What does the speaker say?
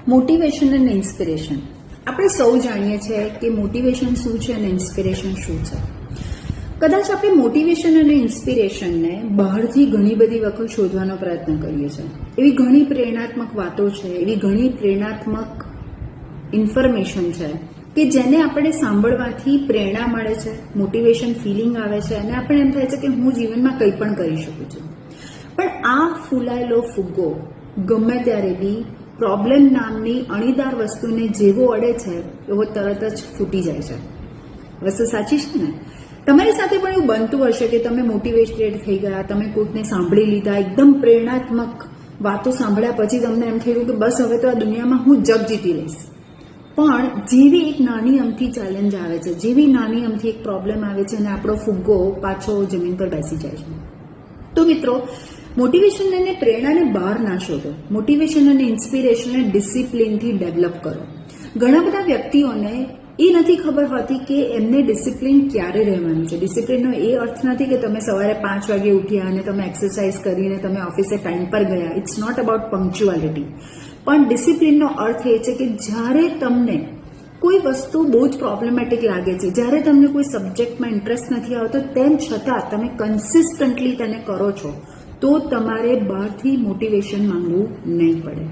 Motivation અને inspiration. આપણે સૌ જાણીએ છીએ કે મોટિવેશન શું છે અને ઇન્સ્પિરેશન શું છે. કદાચ આપણે મોટિવેશન અને ઇન્સ્પિરેશનને બહારથી ઘણી બધી વખત શોધવાનો પ્રયત્ન કરીએ છીએ. એવી ઘણી પ્રેરણાત્મક વાતો છે, એવી ઘણી પ્રેરણાત્મક ઇન્ફોર્મેશન છે કે જેને આપણે સાંભળવાથી પ્રેરણા મળે છે, મોટિવેશન ફિલિંગ આવે છે અને આપણે એમ થાય છે કે હું જીવનમાં કંઈ પણ કરી શકું છું. પણ આ ફૂલાયેલો ફુગ્ગો ગમે ત્યારે બી પ્રોબ્લેમ નામની અણીદાર વસ્તુને જેવો અડે છે એવો તરત જ ફૂટી જાય છે. વસ્તુ સાચી છે ને? તમારી સાથે પણ એવું બનતું હશે કે તમે મોટિવેટેડ થઈ ગયા, તમે કોઈકને સાંભળી લીધા, એકદમ પ્રેરણાત્મક વાતો સાંભળ્યા પછી તમને એમ થયું કે બસ હવે તો આ દુનિયામાં હું જગ જીતી લઈશ. પણ જેવી એક નાની અમથી ચેલેન્જ આવે છે, જેવી નાની અમથી એક પ્રોબ્લેમ આવે છે અને આપણો ફુગ્ગો પાછો જમીન પર બેસી જાય છે. તો મિત્રો, મોટિવેશન અને પ્રેરણાને બહાર ના શોધો. મોટિવેશન અને ઇન્સ્પિરેશનને ડિસિપ્લિનથી ડેવલપ કરો. ઘણા બધા વ્યક્તિઓને એ નથી ખબર હોતી કે એમને ડિસિપ્લિન ક્યારે રહેવાનું છે. ડિસિપ્લિનનો એ અર્થ નથી કે તમે સવારે 5 વાગે ઉઠ્યા અને તમે એક્સરસાઇઝ કરીને તમે ઓફિસે ટાઈમ પર ગયા. It's not about punctuality. પણ ડિસિપ્લિનનો અર્થ એ છે કે જ્યારે તમને કોઈ વસ્તુ બહુ જ પ્રોબ્લેમેટિક લાગે છે, જ્યારે તમને કોઈ સબ્જેક્ટમાં ઇન્ટરેસ્ટ નથી આવતો, તેમ છતાં તમે કન્સિસ્ટન્ટલી તેને કરો છો, તો તમારે બહારથી મોટિવેશન માંગવું નહીં પડે.